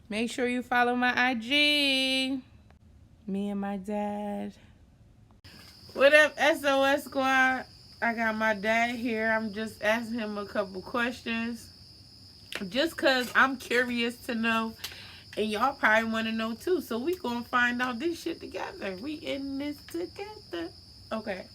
Make sure you follow my IG. Me and my dad. What up, SOS Squad? I got my dad here. I'm just asking him a couple questions. Just because I'm curious to know. And y'all probably want to know too. So we going to find out this shit together. We in this together. Okay.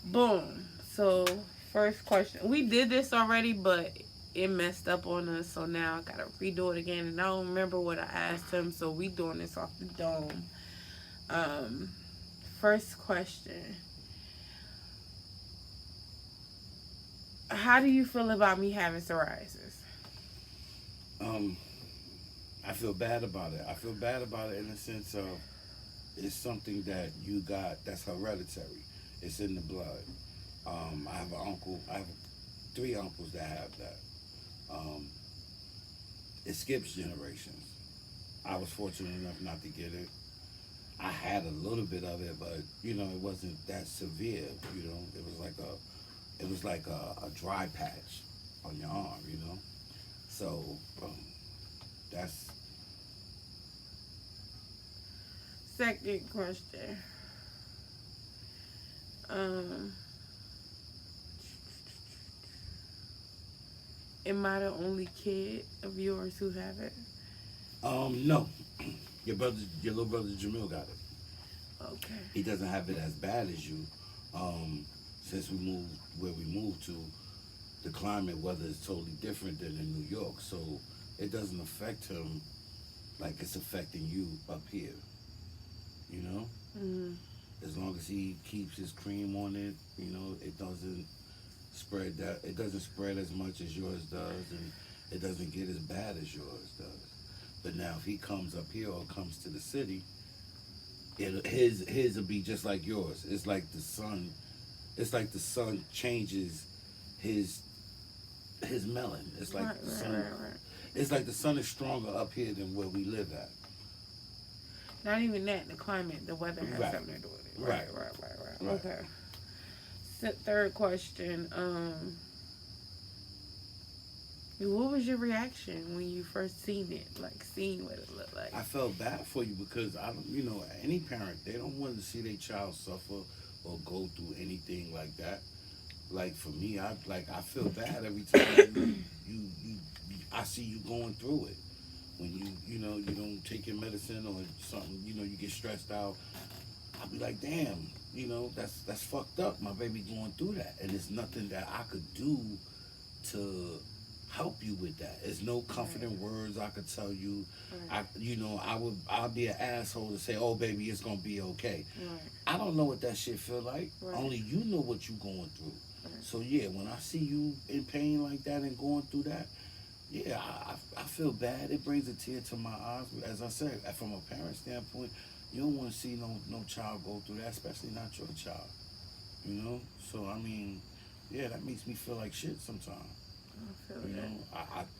Boom. So, first question. We did this already, but it messed up on us. So now I got to redo it again. And I don't remember what I asked him. So we doing this off the dome. First question. How do you feel about me having psoriasis? I feel bad about it. I feel bad about it in the sense of it's something that you got that's hereditary. It's in the blood. I have an uncle. I have 3 uncles that have that. Um, it skips generations. I was fortunate enough not to get it. I had a little bit of it, but it wasn't that severe. It was like a dry patch on your arm. So that's Second question. Am I the only kid of yours who have it? no. Your little brother Jamil got it. Okay. He doesn't have it as bad as you. Since we moved where we moved to, the climate weather is totally different than in New York, so it doesn't affect him like it's affecting you up here. You know, as long as he keeps his cream on it, it doesn't spread that. It doesn't spread as much as yours does, and it doesn't get as bad as yours does. But now, if he comes up here or comes to the city, his will be just like yours. It's like the sun. It's like the sun changes his melon. It's like the sun. Right. It's like the sun is stronger up here than where we live at. Not even that. The climate, the weather has Right. something to do with it. Right. Right. Okay. Third question. What was your reaction when you first seen it? Like, seeing what it looked like? I felt bad for you because I don't, any parent, they don't want to see their child suffer or go through anything like that. Like for me, I feel bad every time I see you going through it. When you don't take your medicine or something, you get stressed out. I'll be like, damn, that's fucked up. My baby going through that, and there's nothing that I could do to help you with that. There's no comforting words I could tell you. Right. I'll be an asshole to say, oh baby, it's gonna be okay. Right. I don't know what that shit feel like. Right. Only you know what you going through. Right. So yeah, when I see you in pain like that and going through that, yeah, I feel bad. It brings a tear to my eyes. As I said, from a parent standpoint, you don't want to see no child go through that, especially not your child. So I mean, yeah, that makes me feel like shit sometimes.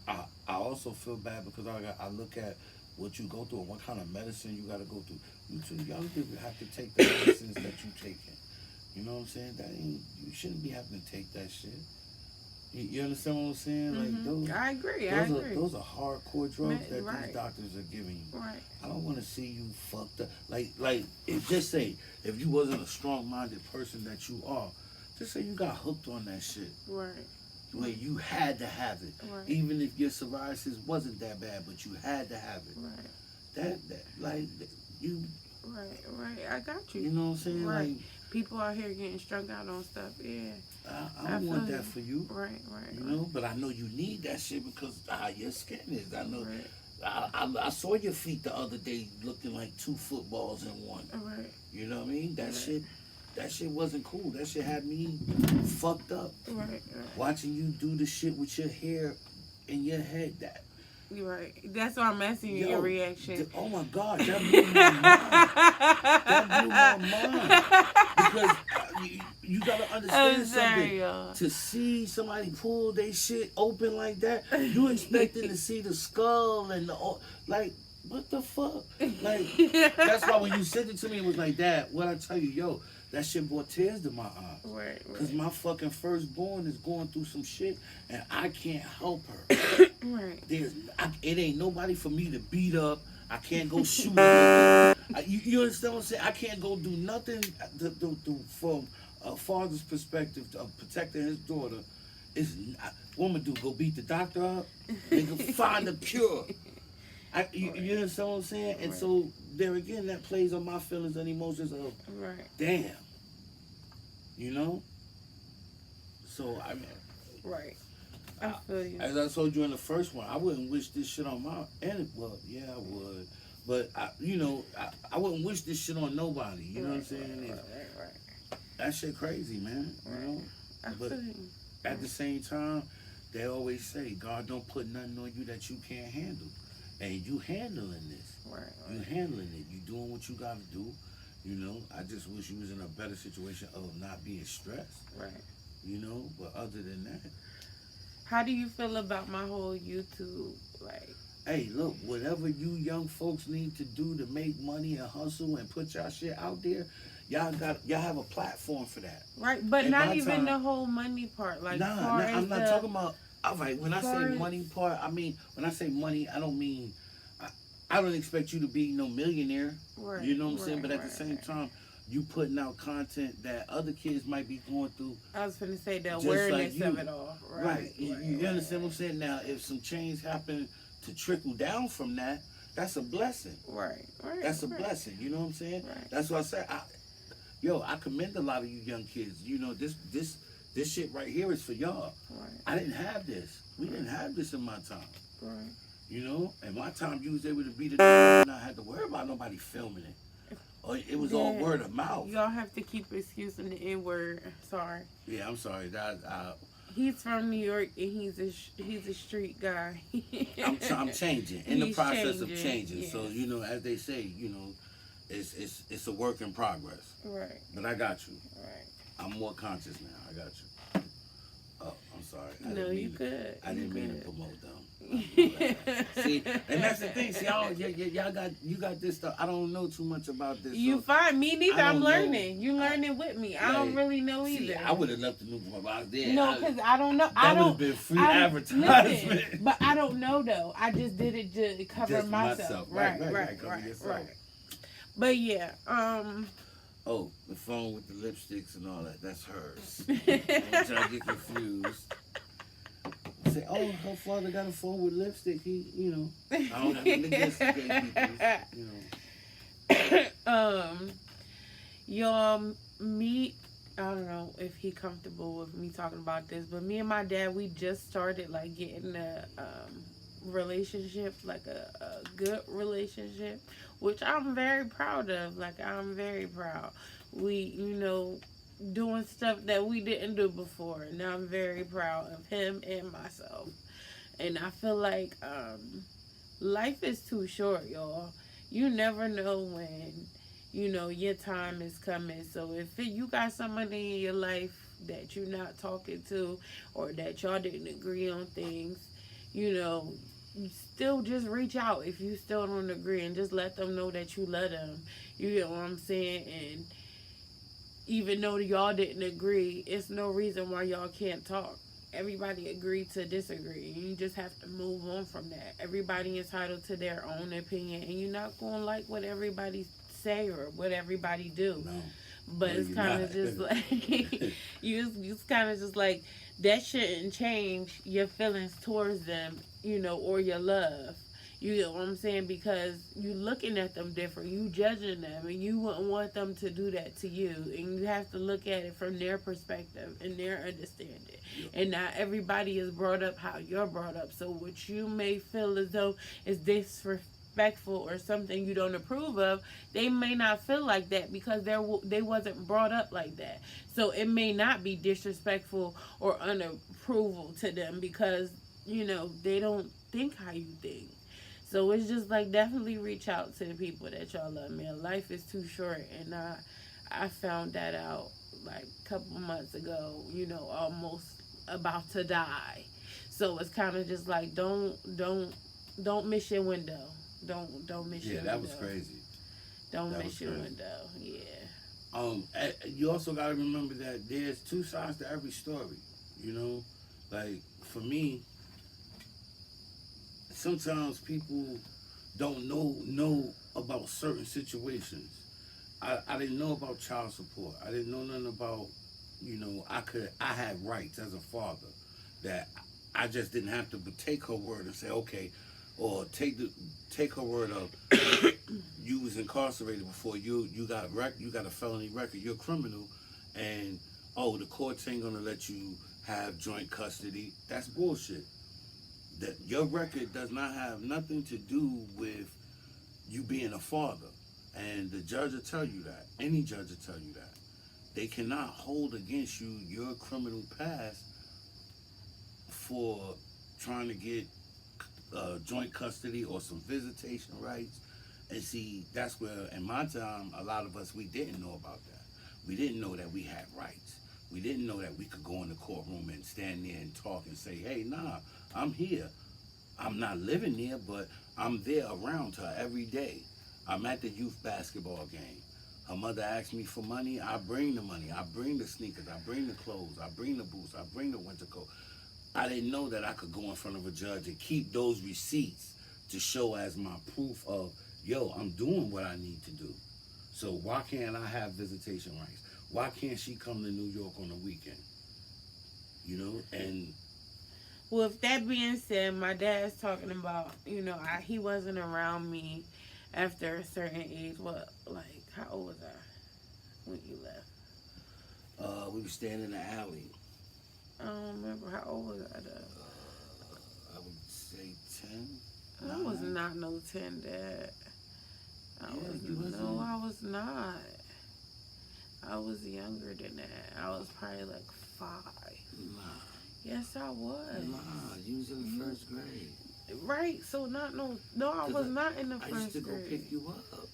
I also feel bad because I look at what you go through and what kind of medicine you got to go through. You too young to have to take the medicines that you taking. You know what I'm saying? You shouldn't be having to take that shit. You understand what I'm saying? Like those, I agree. Those are hardcore drugs that right. these doctors are giving you. Right. I don't want to see you fucked up. Like just say if you wasn't a strong-minded person that you are, just say you got hooked on that shit. Right. Where you had to have it, right. Even if your psoriasis wasn't that bad, but you had to have it. Right. You. Right. I got you. You know what I'm saying? Right. Like, people out here getting strung out on stuff. Yeah. I don't want that for you. Right. You know, but I know you need that shit because how your skin is. I know. Right. I saw your feet the other day looking like 2 footballs in one. Right. You know what I mean? That shit wasn't cool. That shit had me fucked up. Right. Watching you do the shit with your hair in your head. You're right. That's why I'm asking you your reaction. Oh my God, that blew my mind. That blew my mind. Because you gotta understand something. To see somebody pull their shit open like that, you expecting to see the skull and what the fuck? Like, that's why when you sent it to me, it was like, Dad, what I tell you, that shit brought tears to my eyes. Right. Because my fucking firstborn is going through some shit, and I can't help her. Right. It ain't nobody for me to beat up. I can't go shoot her. You understand what I'm saying? I can't go do nothing from a father's perspective of protecting his daughter. What I'm gonna do? Go beat the doctor up? Nigga, find a cure. You understand what I'm saying? And so there again, that plays on my feelings and emotions of, damn, you know. So I mean, I feel you. As I told you in the first one, I wouldn't wish this shit on my end. Well, yeah, I would, but I wouldn't wish this shit on nobody. You know what I'm saying? That shit crazy, man. You know. But at the same time, they always say God don't put nothing on you that you can't handle. And you handling this. You handling it. You doing what you gotta do. You know, I just wish you was in a better situation of not being stressed. You know, but other than that. How do you feel about my whole YouTube? Hey, look, whatever you young folks need to do to make money and hustle and put y'all shit out there, y'all have a platform for that. But not even the whole money part. I'm not talking about. All right, when I say money part, I mean, when I say money, I don't mean, I don't expect you to be no millionaire. You know what I'm saying? But at the same time, you putting out content that other kids might be going through. I was going to say the awareness of it all. You understand what I'm saying? Now, if some change happen to trickle down from that, that's a blessing. That's a blessing. You know what I'm saying? That's what I say. I commend a lot of you young kids. You know, this shit right here is for y'all. I didn't have this. We didn't have this in my time. You know, in my time, you was able to beat it and not have to worry about nobody filming it. Or it was all word of mouth. Y'all have to keep excusing the N-word. Sorry. Yeah, I'm sorry. He's from New York and he's a street guy. I'm changing. In the process of changing. Yeah. So, you know, as they say, you know, it's a work in progress. But I got you. I'm more conscious now. I got you. Oh, I'm sorry. No, you good. I didn't mean to promote them. See, and that's the thing. See, you got this stuff. I don't know too much about this. You fine. Me neither. I'm learning. You learning with me. I don't really know either. I would have loved to know more about that. No, because I don't know. That would have been free advertisement. Listen, but I don't know though. I just did it to cover myself. Right. But yeah. Oh, the phone with the lipsticks and all that. That's hers. I'm trying to get confused. Say, oh, her father got a phone with lipstick. He, you know, I don't know. You know. Y'all meet. I don't know if he comfortable with me talking about this, but me and my dad, we just started like getting a relationship, like a good relationship, which I'm very proud of. Like, I'm very proud. We, you know, doing stuff that we didn't do before, and I'm very proud of him and myself. And I feel like life is too short, y'all. You never know when, you know, your time is coming. So if you got somebody in your life that you're not talking to, or that y'all didn't agree on things, you know, you still just reach out if you still don't agree, and just let them know that you love them. You know what I'm saying? And even though y'all didn't agree, it's no reason why y'all can't talk. Everybody agreed to disagree. You just have to move on from that. Everybody entitled to their own opinion, and you're not going to like what everybody say or what everybody do. No. But it's kind of just like, you kind of just like, that shouldn't change your feelings towards them, you know, or your love. You know what I'm saying? Because you looking at them different. You judging them, and you wouldn't want them to do that to you. And you have to look at it from their perspective and their understanding. Yep. And not everybody is brought up how you're brought up. So what you may feel as though is disrespectful or something you don't approve of, they may not feel like that because they wasn't brought up like that. So it may not be disrespectful or unapproval to them because, you know, they don't think how you think. So it's just like, definitely reach out to the people that y'all love, man. Life is too short, and I found that out like a couple months ago, you know, almost about to die. So it's kind of just like, don't miss your window. Don't miss your window. Yeah, that was crazy. Don't miss your window. Yeah. You also got to remember that there's two sides to every story. You know, like for me, sometimes people don't know about certain situations. I didn't know about child support. I didn't know nothing about, I had rights as a father that I just didn't have to take her word and say okay, or take her word of you was incarcerated before, you got a felony record, you're a criminal, and oh, the courts ain't gonna let you have joint custody. That's bullshit. That your record does not have nothing to do with you being a father. And the judge will tell you that. Any judge will tell you that. They cannot hold against you your criminal past for trying to get joint custody or some visitation rights. And see, that's where, in my time, a lot of us, we didn't know about that. We didn't know that we had rights. We didn't know that we could go in the courtroom and stand there and talk and say, hey, nah, I'm here. I'm not living there, but I'm there around her every day. I'm at the youth basketball game. Her mother asks me for money. I bring the money. I bring the sneakers. I bring the clothes. I bring the boots. I bring the winter coat. I didn't know that I could go in front of a judge and keep those receipts to show as my proof of, yo, I'm doing what I need to do. So why can't I have visitation rights? Why can't she come to New York on the weekend? And With that being said, my dad's talking about, he wasn't around me after a certain age. What, like, how old was I when you left? we were standing in the alley. I don't remember. How old was I, though? I would say 10. I was not no 10, Dad. I was not. I was younger than that. I was probably like 5. Nah. Yes, I was. Nah, you was in the first grade. Right, so I was not in the first grade. I used to go pick you up.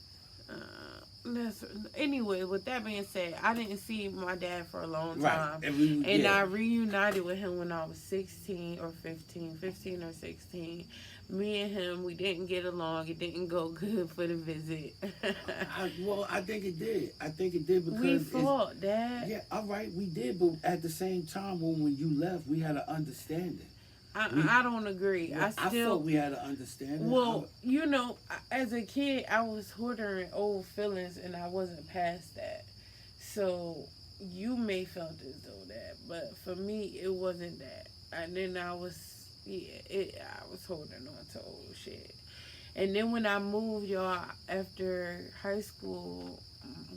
Anyway, with that being said, I didn't see my dad for a long time. Right. And I reunited with him when I was 15 or 16. Me and him, we didn't get along. It didn't go good for the visit. I think it did. I think it did because we fought, Dad. Yeah, all right, we did. But at the same time, when you left, we had an understanding. I don't agree. Well, I thought we had an understanding. Well, as a kid, I was hoarding old feelings, and I wasn't past that. So you may felt as though that, but for me, it wasn't that. And then I was holding on to old shit. And then when I moved, y'all, after high school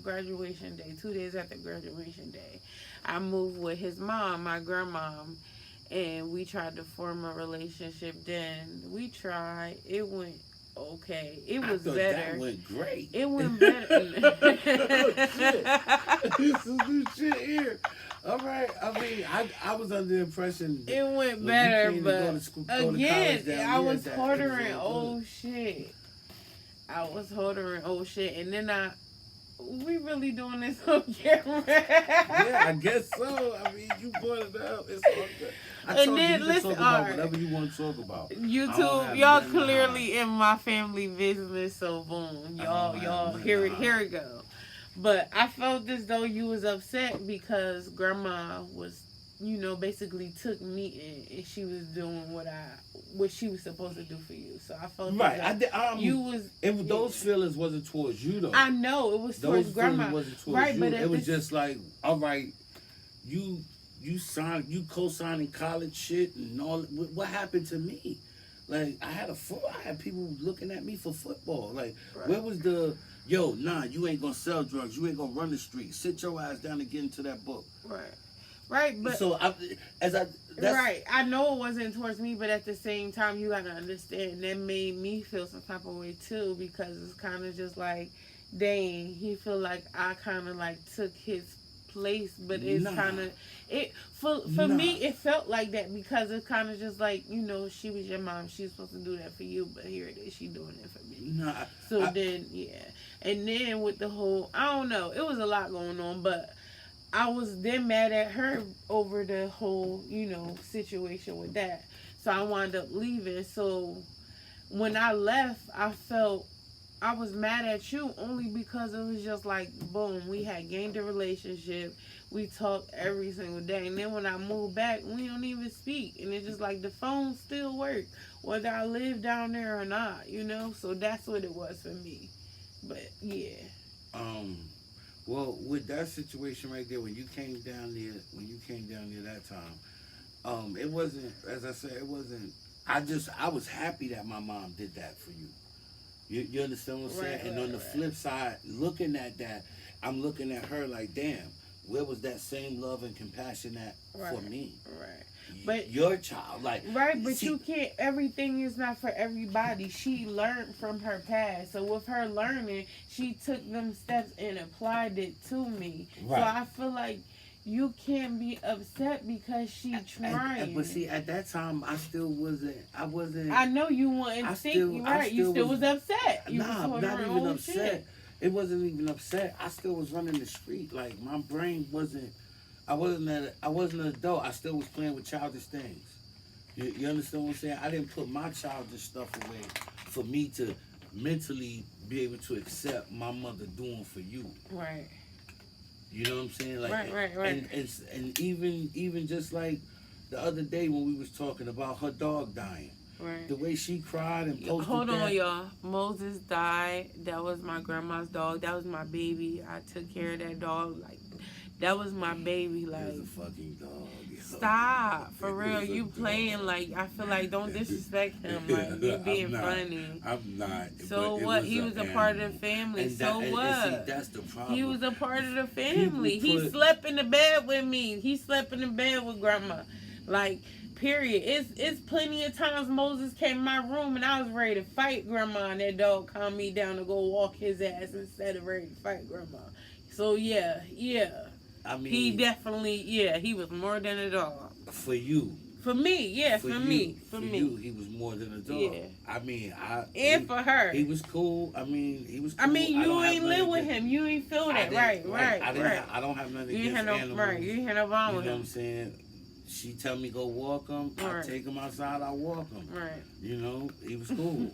graduation day, 2 days after graduation day, I moved with his mom, my grandmom. And we tried to form a relationship then. We tried. It went okay. It was better. That went great. It went better. This is new shit here. All right. I mean, I was under the impression it went better, but again, I was hoarding old shit. And then we really doing this on camera? Yeah, I guess so. I mean, you brought it up. It's all good. Talk about whatever you want to talk about. YouTube, y'all clearly in my family business, so boom, y'all here it go. But I felt as though you was upset because Grandma was, basically took me in, and she was doing what she was supposed to do for you. So I felt those feelings wasn't towards you though. I know it was towards Grandma. Wasn't towards you. But it was just like, all right, you co-signing college shit and all. What happened to me? Like I had people looking at me for football. Like where was the you ain't gonna sell drugs. You ain't gonna run the street. Sit your ass down and get into that book. Right, but so I know it wasn't towards me, but at the same time, you gotta understand that made me feel some type of way too, because it's kind of just like, dang, he feel like I kind of like took his place, but it's kind of for me. It felt like that because it's kind of just like she was your mom, she was supposed to do that for you, but here it is, she doing it for me. And then with the whole, I don't know, it was a lot going on, but I was then mad at her over the whole, situation with that. So I wound up leaving. So when I left, I felt I was mad at you only because it was just like, boom, we had gained a relationship. We talked every single day. And then when I moved back, we don't even speak. And it's just like the phone still work, whether I live down there or not, you know? So that's what it was for me. But yeah. Um, well, with that situation right there, when you came down there that time, it wasn't, as I said, it wasn't. I was happy that my mom did that for you. You understand what I'm saying? Right, And on the flip side, looking at that, I'm looking at her like, damn, where was that same love and compassion at for me? Right. But your child, like, right, but see, you can't. Everything is not for everybody. She learned from her past, so with her learning, she took them steps and applied it to me. Right. So I feel like you can't be upset because she trying. But see, at that time, I still wasn't. I know you weren't thinking right. You still was upset. You not even upset. Shit. It wasn't even upset. I still was running the street. Like my brain wasn't. I wasn't an adult. I still was playing with childish things. You understand what I'm saying? I didn't put my childish stuff away for me to mentally be able to accept my mother doing for you. Right. You know what I'm saying? Like, right. And even just like the other day when we was talking about her dog dying. Right. The way she cried and posted Hold on, y'all. Moses died. That was my grandma's dog. That was my baby. I took care of that dog. Like, that was my baby. Like, it was a fucking dog. Stop. For real. You playing like, I feel like, don't disrespect him. Like, you being funny. I'm not. So what? He was a part of the family. And so what? And see, that's the problem. He was a part of the family. He slept in the bed with me. He slept in the bed with grandma. Like, period. It's plenty of times Moses came in my room and I was ready to fight grandma, and that dog calmed me down to go walk his ass instead of ready to fight grandma. So yeah. I mean, he definitely, he was more than a dog. For you. For me, for me. For you, he was more than a dog. Yeah. I mean, for her. He was cool. I mean, he was cool. I mean, you ain't live with him. You ain't feel that. Right. I don't have nothing against animals. Right, you ain't had no bond with him. You know what I'm saying? She tell me go walk him. I take him outside. I walk him. Right. You know, he was cool.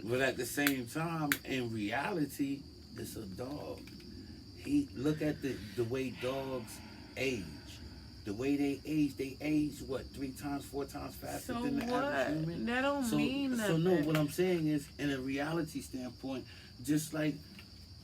But at the same time, in reality, it's a dog. Look at the way dogs age. The way they age what, 3 times, 4 times faster than the average human? That don't mean nothing. So no, what I'm saying is, in a reality standpoint, just like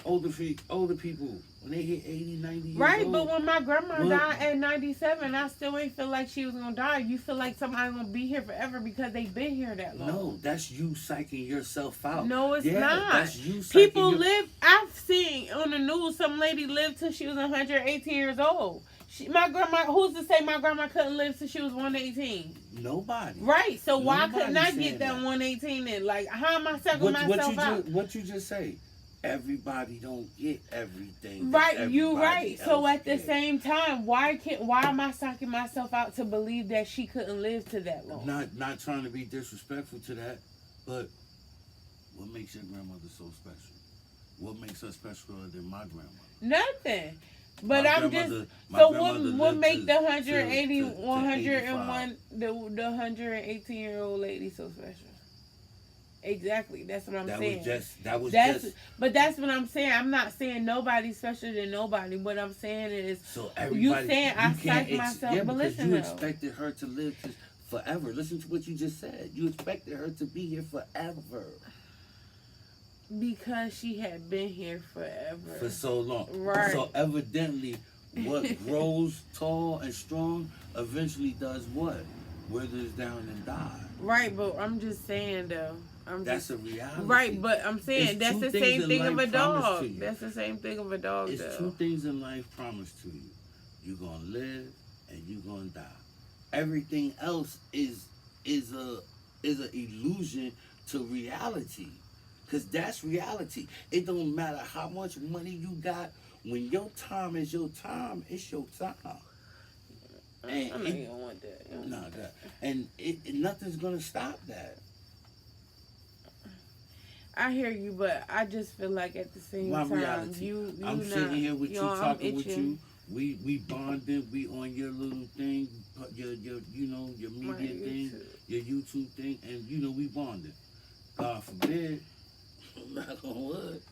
older people, when they hit 80, 90 years right, old. But when my grandma died at 97, I still ain't feel like she was going to die. You feel like somebody's going to be here forever because they've been here that long. No, that's you psyching yourself out. No, it's not. That's you psyching people live. I've seen on the news some lady lived till she was 118 years old. My grandma, who's to say my grandma couldn't live till she was 118? Nobody. Right, so why couldn't I get that 118 then? Like, how am I sucking myself out? What you just say? Everybody don't get everything. Right, you right. So at the same time, why am I sucking myself out to believe that she couldn't live to that long? Not trying to be disrespectful to that, but what makes your grandmother so special? What makes her special than my grandmother? Nothing. But I'm just so what make the 118-year-old lady so special? Exactly, that's what I'm saying. But that's what I'm saying. I'm not saying nobody's special than nobody. What I'm saying is, so you saying I psyched myself, yeah, but listen, you expected her to live forever. Listen to what you just said. You expected her to be here forever. Because she had been here forever. For so long. Right. So evidently, what grows tall and strong eventually does what? Withers down and dies. Right, but I'm just saying though. That's a reality. Right, but I'm saying that's the same thing of a dog. That's the same thing of a dog. It's 2 things in life promised to you. You're gonna live and you're gonna die. Everything else is an illusion to reality. Because that's reality. It don't matter how much money you got. When your time is your time, it's your time. And I know you don't want that. And nothing's going to stop that. I hear you, but I just feel like at the same time, reality. I'm sitting here with you, talking with you. We bonded. We on your little thing, your media thing, your YouTube thing, and we bonded. God forbid. knock on wood.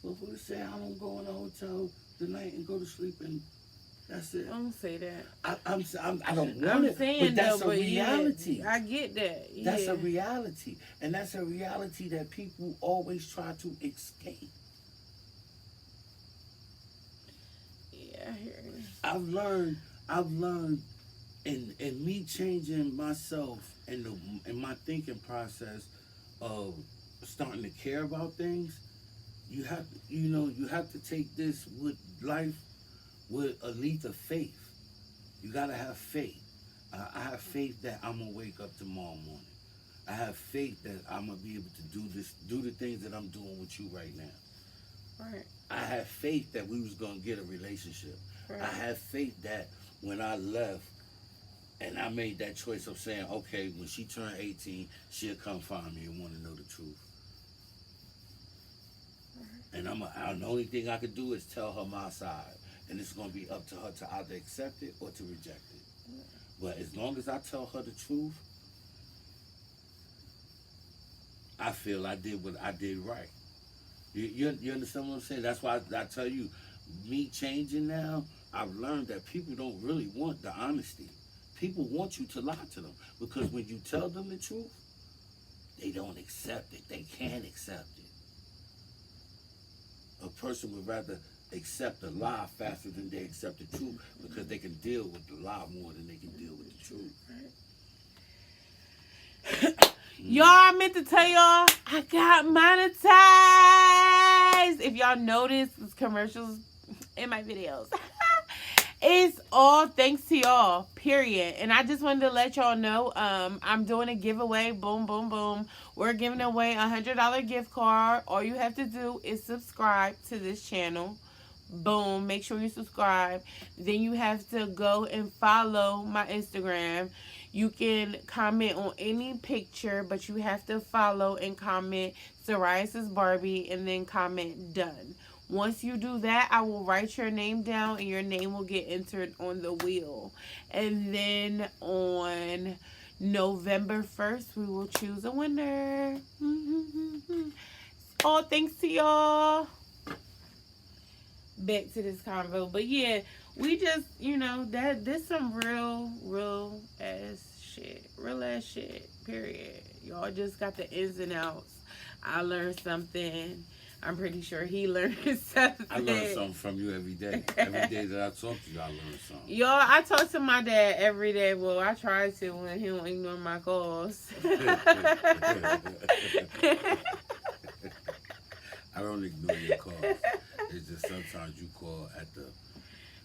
But who say I don't go in a hotel tonight and go to sleep and that's it? Don't say that. I don't want I'm it, saying but that's though, a reality. Yeah, I get that. That's Yeah. a reality, and that's a reality that people always try to escape. Yeah, I hear you. I've learned in me changing myself and in my thinking process of starting to care about things. You have to take this with life with a leap of faith. You gotta have faith. I have faith that I'm gonna wake up tomorrow morning. I have faith that I'm gonna be able to do the things that I'm doing with you right now. Right. I have faith that we was gonna get a relationship. Right. I have faith that when I left and I made that choice of saying, okay, when she turned 18, she'll come find me and want to know the truth. And the only thing I could do is tell her my side. And it's going to be up to her to either accept it or to reject it. But as long as I tell her the truth, I feel I did what I did right. You understand what I'm saying? That's why I tell you, me changing now, I've learned that people don't really want the honesty. People want you to lie to them. Because when you tell them the truth, they don't accept it. They can't accept it. A person would rather accept a lie faster than they accept the truth because they can deal with the lie more than they can deal with the truth. Y'all, I meant to tell y'all, I got monetized. If y'all notice, these commercials in my videos. It's all thanks to y'all, period. And I just wanted to let y'all know, I'm doing a giveaway. Boom, boom, boom. We're giving away a $100 gift card. All you have to do is subscribe to this channel. Boom. Make sure you subscribe. Then you have to go and follow my Instagram. You can comment on any picture, but you have to follow and comment Psoriasis Barbie and then comment done. Once you do that, I will write your name down and your name will get entered on the wheel. And then on November 1st, we will choose a winner. All thanks to y'all. Back to this convo. But yeah, we just, this some real ass shit. Real ass shit, period. Y'all just got the ins and outs. I learned something. I'm pretty sure he learned something. I learn something from you every day. Every day that I talk to you, I learn something. Y'all, I talk to my dad every day. Well, I try to when he don't ignore my calls. I don't ignore your calls. It's just sometimes you call at the...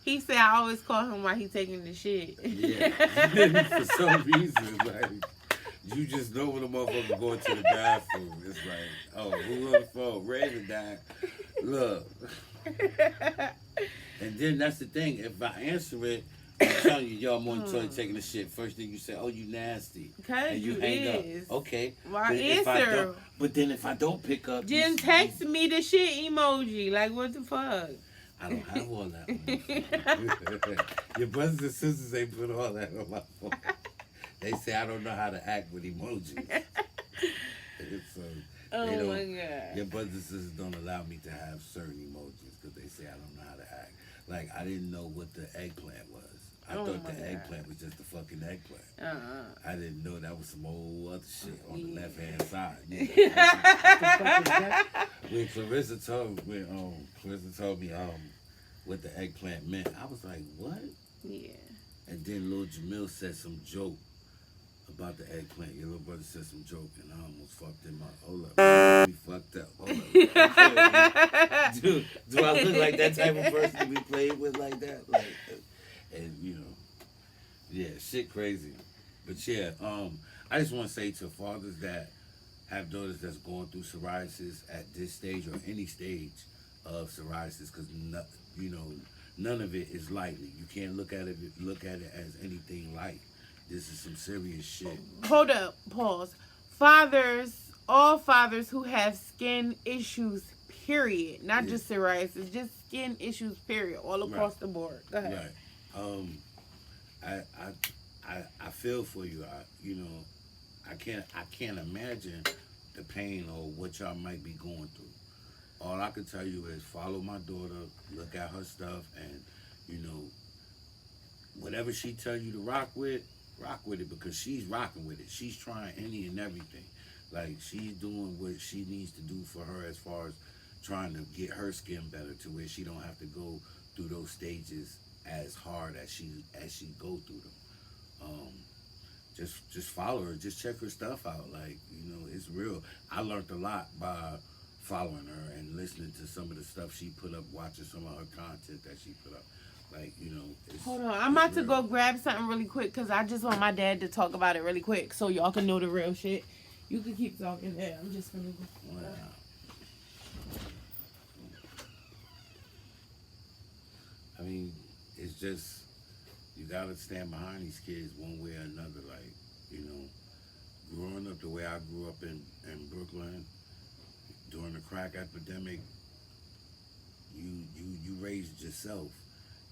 He said I always call him while he taking the shit. Yeah. For some reason, like... You just know when a motherfucker going to the bathroom. It's like, oh, who on the phone? Raven died. Look. And then that's the thing. If I answer it, I'm telling you, y'all more than taking the shit. First thing you say, oh, you nasty. Because you hang up. Okay. Why answer? But then if I don't pick up... Then text me the shit emoji. Like, what the fuck? I don't have all that on my phone. Your brothers and sisters ain't put all that on my phone. They say I don't know how to act with emojis. Oh my God. Your brothers and sisters don't allow me to have certain emojis because they say I don't know how to act. Like, I didn't know what the eggplant was. I thought the eggplant was just the fucking eggplant. I didn't know that was some old other shit on the left-hand side. When Clarissa told me what the eggplant meant, I was like, what? Yeah. And then Lil Jamil said some joke about the eggplant. Your little brother said some joke, and I almost fucked him up. Hold up. We fucked up. Hold up. Do I look like that type of person to be played with like that? Like, and, yeah, shit crazy. But, yeah, I just want to say to fathers that have daughters that's going through psoriasis at this stage or any stage of psoriasis, because, none of it is lightly. You can't look at it as anything light. This is some serious shit. Hold up, pause. Fathers, all fathers who have skin issues, period. Not just psoriasis, just skin issues, period. All across the board. Go ahead. Right. I feel for you. I can't imagine the pain or what y'all might be going through. All I can tell you is follow my daughter, look at her stuff, and you know, whatever she tell you to rock with it because she's rocking with it. She's trying any and everything. Like she's doing what she needs to do for her as far as trying to get her skin better to where she don't have to go through those stages as hard as she go through them. Just follow her, just check her stuff out. Like, you know, it's real. I learned a lot by following her and listening to some of the stuff she put up, watching some of her content that she put up. Like, you know, hold on, I'm about to go grab something really quick because I just want my dad to talk about it really quick so y'all can know the real shit. You can keep talking there. I'm just gonna go. Wow. I mean, it's just, you gotta stand behind these kids one way or another. Like, you know, growing up the way I grew up in Brooklyn during the crack epidemic, you raised yourself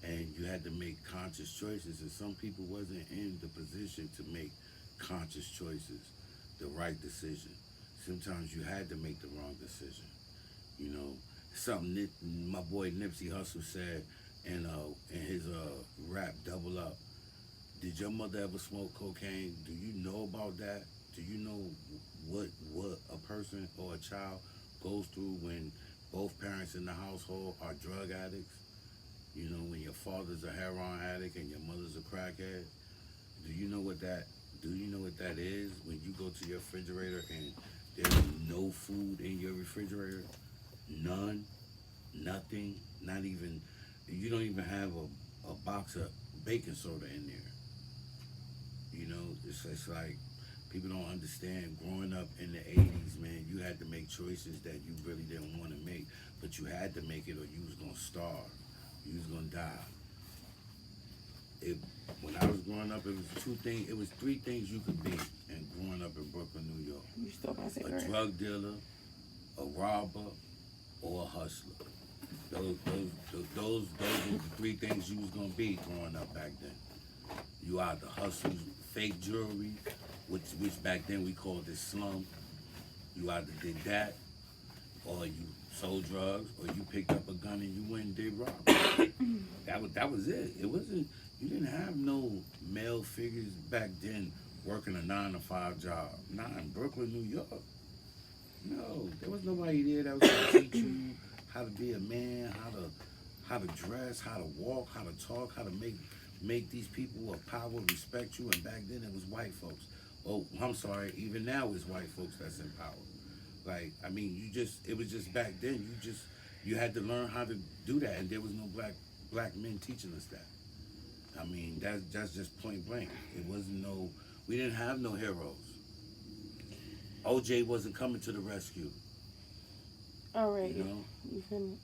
and you had to make conscious choices, and some people wasn't in the position to make conscious choices, the right decision. Sometimes you had to make the wrong decision. You know, something my boy Nipsey Hussle said in his rap Double Up. Did your mother ever smoke cocaine? Do you know about that? Do you know what a person or a child goes through when both parents in the household are drug addicts? You know, when your father's a heroin addict and your mother's a crackhead. Do you know what that is when you go to your refrigerator and there's no food in your refrigerator? None, nothing, not even, you don't even have a box of baking soda in there. You know, it's like people don't understand. Growing up in the 80s, man, you had to make choices that you really didn't want to make, but you had to make it or you was going to starve. You was going to die. When I was growing up, it was three things you could be and growing up in Brooklyn, New York. You still got a drug dealer, a robber, or a hustler. Those were the three things you was gonna be growing up back then. You either hustled fake jewelry, which back then we called it slum. You either did that, or you sold drugs, or you picked up a gun and you went and did robbery. That was it. It wasn't. You didn't have no male figures back then working a 9-to-5 job. Not in Brooklyn, New York. No, there was nobody there that was gonna teach you how to be a man, how to dress, how to walk, how to talk, how to make these people of power respect you. And back then it was white folks. Oh, I'm sorry, even now it's white folks that's in power. Like, I mean, it was just back then, you had to learn how to do that, and there was no black men teaching us that. I mean, that's just point blank. It wasn't we didn't have no heroes. OJ wasn't coming to the rescue. All right. You know?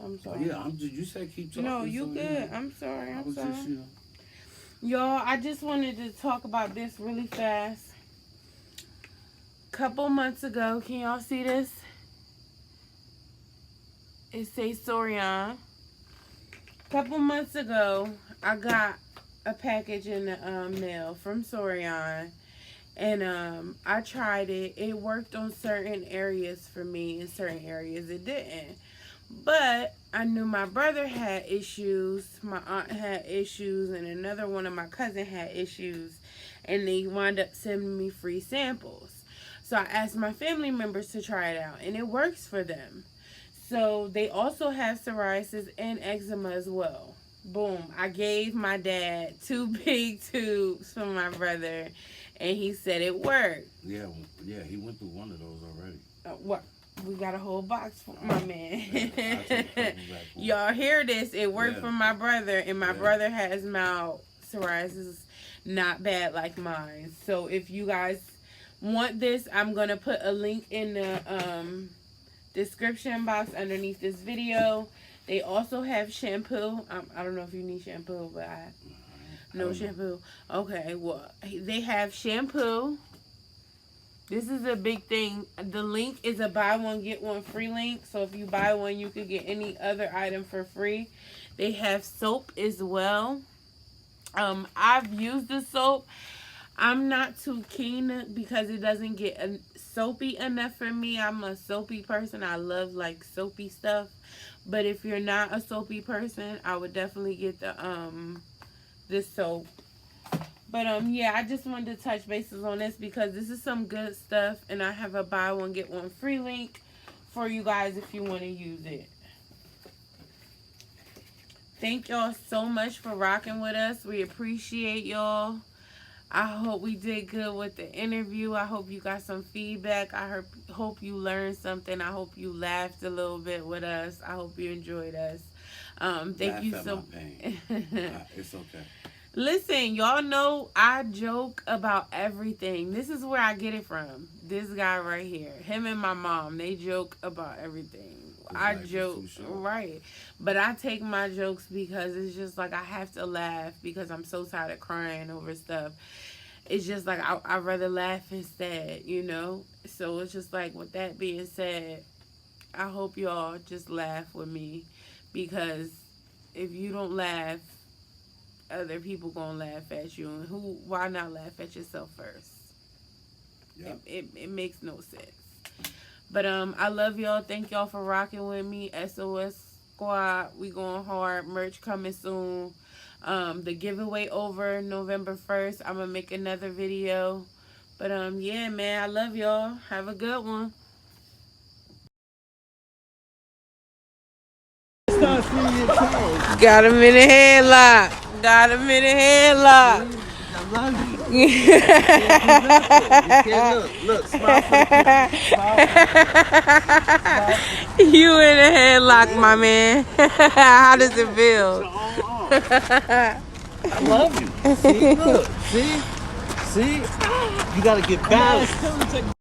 I'm sorry. Yeah, you said keep talking. No, you so, good. Yeah. I'm sorry. I was sorry. just, you know. Y'all, I just wanted to talk about this really fast. Couple months ago, can y'all see this? It says Sorian. Couple months ago, I got a package in the mail from Sorian, and I tried it. It worked on certain areas for me, and certain areas it didn't. But I knew my brother had issues, my aunt had issues, and another one of my cousin had issues, and they wound up sending me free samples. So I asked my family members to try it out, and it works for them. So they also have psoriasis and eczema as well. Boom. I gave my dad 2 big tubes for my brother, and he said it worked. Yeah, he went through one of those already. What? We got a whole box for my man. Y'all hear this? It worked for my brother, and my brother has mild psoriasis, not bad like mine. So if you guys want this, I'm going to put a link in the description box underneath this video. They also have shampoo. I don't know if you need shampoo, but no shampoo. Okay, well, they have shampoo. This is a big thing. The link is a buy one, get one free link. So if you buy one, you could get any other item for free. They have soap as well. I've used the soap. I'm not too keen because it doesn't get soapy enough for me. I'm a soapy person. I love like soapy stuff. But if you're not a soapy person, I would definitely get the soap. But yeah, I just wanted to touch bases on this because this is some good stuff, and I have a buy one get one free link for you guys if you want to use it. Thank y'all so much for rocking with us. We appreciate y'all. I hope we did good with the interview. I hope you got some feedback. I hope you learned something. I hope you laughed a little bit with us. I hope you enjoyed us. Thank you so much. It's okay. Listen, y'all know I joke about everything. This is where I get it from. This guy right here. Him and my mom, they joke about everything. I joke, right. But I take my jokes because it's just like I have to laugh because I'm so tired of crying over stuff. It's just like I'd rather laugh instead, you know? So it's just like, with that being said, I hope y'all just laugh with me, because if you don't laugh, other people gonna laugh at you. And why not laugh at yourself first? Yep. It makes no sense. But I love y'all. Thank y'all for rocking with me. SOS Squad, we going hard. Merch coming soon. The giveaway over November 1st. I'm gonna make another video. But yeah, man, I love y'all. Have a good one. Got him in a headlock. Got him in a headlock. I love you. You can't look. Smile for the camera. You in a headlock, my man. How does it feel? I love you. See, look. See? You gotta get balance.